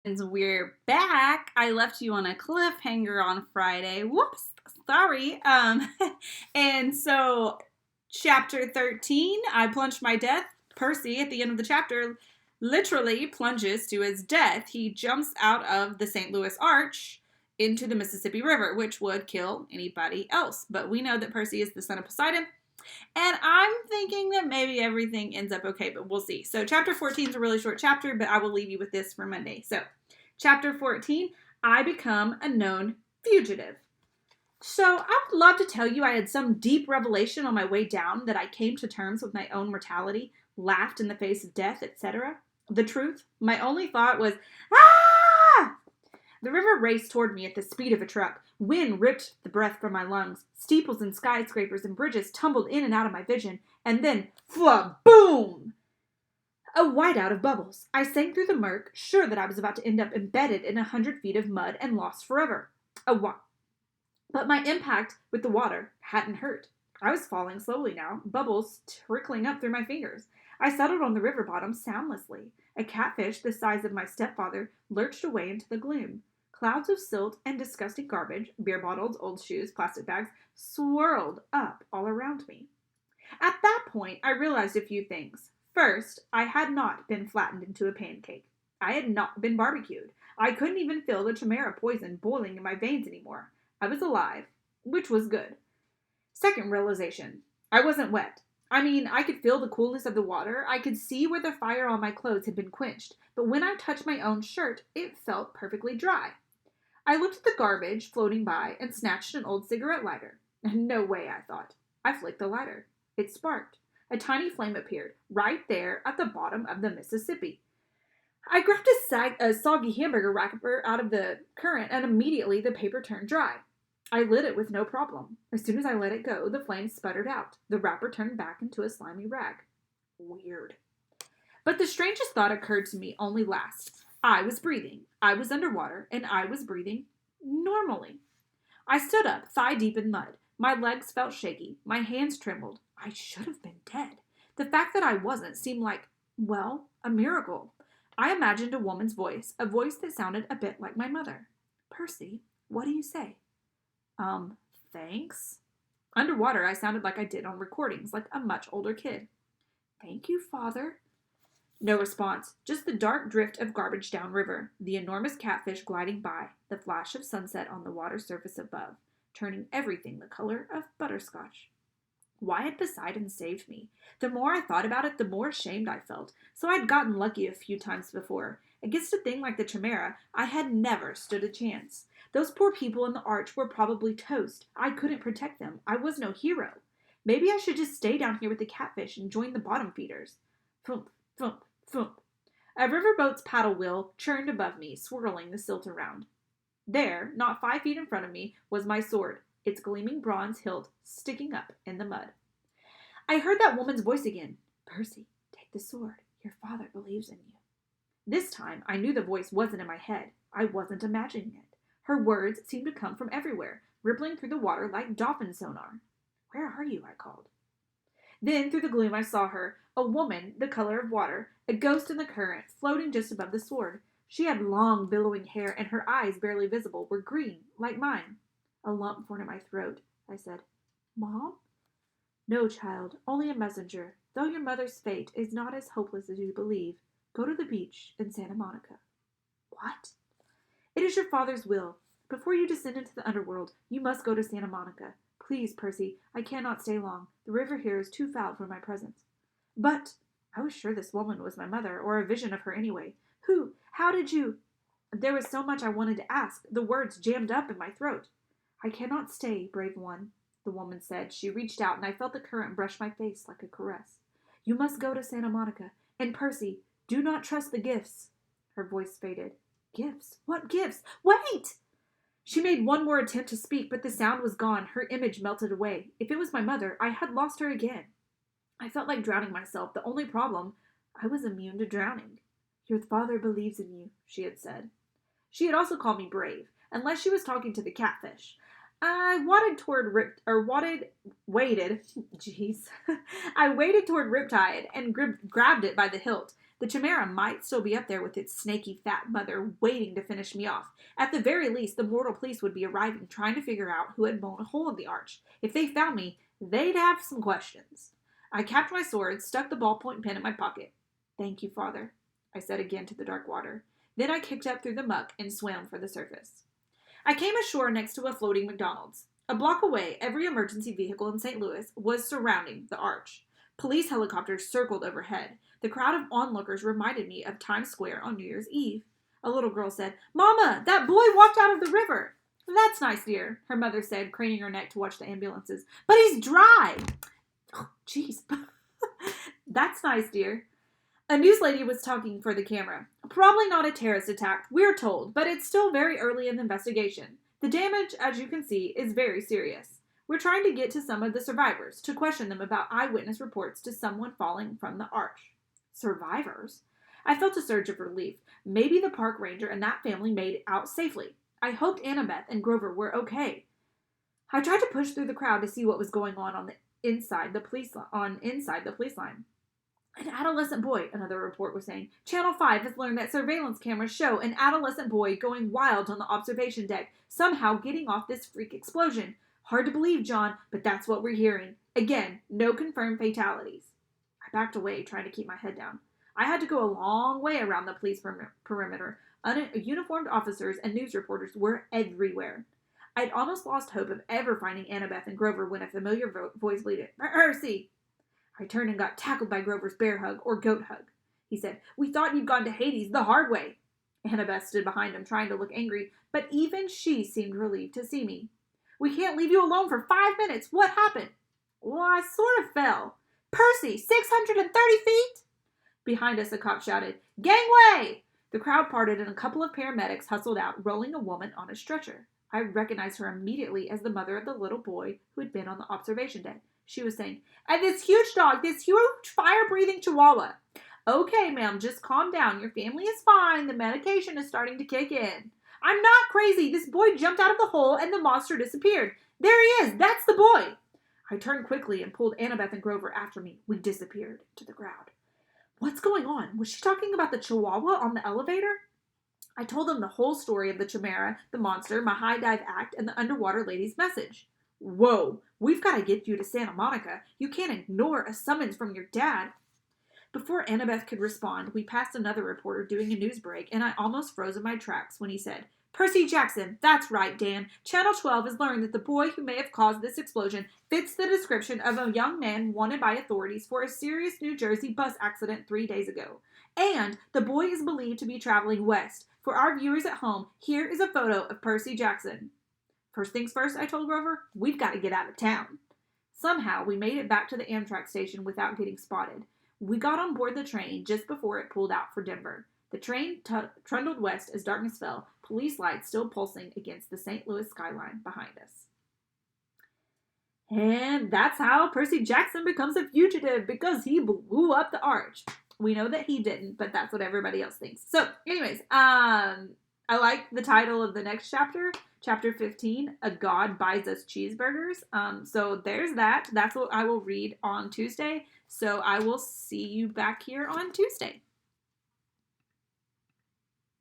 We're back. I left you on a cliffhanger on Friday. Whoops, sorry. And so chapter 13, I plunged my death. Percy, at the end of the chapter, literally plunges to his death. He jumps out of the St. Louis Arch into the Mississippi River, which would kill anybody else. But we know that Percy is the son of Poseidon, and I'm thinking that maybe everything ends up okay, but we'll see. So chapter 14 is a really short chapter, but I will leave you with this for Monday. So chapter 14, I become a known fugitive. So I would love to tell you I had some deep revelation on my way down, that I came to terms with my own mortality, laughed in the face of death, etc. The truth, my only thought was, ah! The river raced toward me at the speed of a truck. Wind ripped the breath from my lungs. Steeples and skyscrapers and bridges tumbled in and out of my vision. And then, boom! A whiteout of bubbles. I sank through the murk, sure that I was about to end up embedded in 100 feet of mud and lost forever. But my impact with the water hadn't hurt. I was falling slowly now, bubbles trickling up through my fingers. I settled on the river bottom soundlessly. A catfish the size of my stepfather lurched away into the gloom. Clouds of silt and disgusting garbage, beer bottles, old shoes, plastic bags, swirled up all around me. At that point, I realized a few things. First, I had not been flattened into a pancake. I had not been barbecued. I couldn't even feel the chimera poison boiling in my veins anymore. I was alive, which was good. Second realization, I wasn't wet. I mean, I could feel the coolness of the water. I could see where the fire on my clothes had been quenched. But when I touched my own shirt, it felt perfectly dry. I looked at the garbage floating by and snatched an old cigarette lighter. No way, I thought. I flicked the lighter. It sparked. A tiny flame appeared, right there at the bottom of the Mississippi. I grabbed a soggy hamburger wrapper out of the current, and immediately the paper turned dry. I lit it with no problem. As soon as I let it go, the flame sputtered out. The wrapper turned back into a slimy rag. Weird. But the strangest thought occurred to me only last. I was breathing. I was underwater, and I was breathing normally. I stood up, thigh deep in mud. My legs felt shaky. My hands trembled. I should have been dead. The fact that I wasn't seemed like, well, a miracle. I imagined a woman's voice, a voice that sounded a bit like my mother. Percy, what do you say? Thanks? Underwater, I sounded like I did on recordings, like a much older kid. Thank you, Father. No response, just the dark drift of garbage downriver, the enormous catfish gliding by, the flash of sunset on the water surface above, turning everything the color of butterscotch. Why had Poseidon saved me? The more I thought about it, the more ashamed I felt. So I'd gotten lucky a few times before. Against a thing like the Chimera, I had never stood a chance. Those poor people in the arch were probably toast. I couldn't protect them. I was no hero. Maybe I should just stay down here with the catfish and join the bottom feeders. Thump, thump, thump. A riverboat's paddle wheel churned above me, swirling the silt around. There, not 5 feet in front of me, was my sword, its gleaming bronze hilt sticking up in the mud. I heard that woman's voice again. Percy, take the sword. Your father believes in you. This time, I knew the voice wasn't in my head. I wasn't imagining it. Her words seemed to come from everywhere, rippling through the water like dolphin sonar. Where are you? I called. Then, through the gloom, I saw her, a woman the color of water, a ghost in the current, floating just above the sword. She had long, billowing hair, and her eyes, barely visible, were green, like mine. A lump formed in my throat. I said, Mom? No, child, only a messenger. Though your mother's fate is not as hopeless as you believe, go to the beach in Santa Monica. What? It is your father's will. Before you descend into the underworld, you must go to Santa Monica. Please, Percy, I cannot stay long. The river here is too foul for my presence. But I was sure this woman was my mother, or a vision of her anyway. Who? How did you? There was so much I wanted to ask. The words jammed up in my throat. I cannot stay, brave one, the woman said. She reached out, and I felt the current brush my face like a caress. You must go to Santa Monica. And Percy, do not trust the gifts. Her voice faded. Gifts? What gifts? Wait! She made one more attempt to speak, but the sound was gone. Her image melted away. If it was my mother, I had lost her again. I felt like drowning myself. The only problem, I was immune to drowning. Your father believes in you, she had said. She had also called me brave, unless she was talking to the catfish. I waded toward Riptide and grabbed it by the hilt. The Chimera might still be up there with its snaky fat mother waiting to finish me off. At the very least, the mortal police would be arriving trying to figure out who had blown a hole in the arch. If they found me, they'd have some questions. I capped my sword, stuck the ballpoint pen in my pocket. "Thank you, Father," I said again to the dark water. Then I kicked up through the muck and swam for the surface. I came ashore next to a floating McDonald's. A block away, every emergency vehicle in St. Louis was surrounding the arch. Police helicopters circled overhead. The crowd of onlookers reminded me of Times Square on New Year's Eve. A little girl said, "Mama, that boy walked out of the river." "That's nice, dear," her mother said, craning her neck to watch the ambulances. "But he's dry." Oh, jeez. "That's nice, dear." A news lady was talking for the camera. "Probably not a terrorist attack, we're told, but it's still very early in the investigation. The damage, as you can see, is very serious. We're trying to get to some of the survivors to question them about eyewitness reports to someone falling from the arch." Survivors? I felt a surge of relief. Maybe the park ranger and that family made it out safely. I hoped Annabeth and Grover were okay. I tried to push through the crowd to see what was going on inside the police line. "An adolescent boy," another report was saying. "Channel 5 has learned that surveillance cameras show an adolescent boy going wild on the observation deck, somehow getting off this freak explosion. Hard to believe, John, but that's what we're hearing. Again, no confirmed fatalities." I backed away, trying to keep my head down. I had to go a long way around the police perimeter. Uniformed officers and news reporters were everywhere. I'd almost lost hope of ever finding Annabeth and Grover when a familiar voice bleated, "Percy!" I turned and got tackled by Grover's bear hug, or goat hug. He said, "We thought you'd gone to Hades the hard way." Annabeth stood behind him, trying to look angry, but even she seemed relieved to see me. "We can't leave you alone for 5 minutes. What happened?" "Well, I sort of fell." "Percy, 630 feet?" Behind us, a cop shouted, "Gangway!" The crowd parted and a couple of paramedics hustled out, rolling a woman on a stretcher. I recognized her immediately as the mother of the little boy who had been on the observation deck. She was saying, "And this huge dog, this huge fire-breathing chihuahua." "Okay, ma'am, just calm down. Your family is fine. The medication is starting to kick in." "I'm not crazy. This boy jumped out of the hole and the monster disappeared. There he is. That's the boy." I turned quickly and pulled Annabeth and Grover after me. We disappeared into the crowd. What's going on? Was she talking about the chihuahua on the elevator? I told them the whole story of the Chimera, the monster, my high dive act, and the underwater lady's message. "Whoa, we've got to get you to Santa Monica. You can't ignore a summons from your dad." Before Annabeth could respond, we passed another reporter doing a news break, and I almost froze in my tracks when he said, "Percy Jackson, that's right, Dan. Channel 12 has learned that the boy who may have caused this explosion fits the description of a young man wanted by authorities for a serious New Jersey bus accident 3 days ago. And the boy is believed to be traveling west. For our viewers at home, here is a photo of Percy Jackson." First things first, I told Grover, we've got to get out of town. Somehow, we made it back to the Amtrak station without getting spotted. We got on board the train just before it pulled out for Denver. The train trundled west as darkness fell, police lights still pulsing against the St. Louis skyline behind us. And that's how Percy Jackson becomes a fugitive, because he blew up the arch. We know that he didn't, but that's what everybody else thinks. So, anyways, I like the title of the next chapter, chapter 15, A God Buys Us Cheeseburgers. So there's that. That's what I will read on Tuesday. So I will see you back here on Tuesday.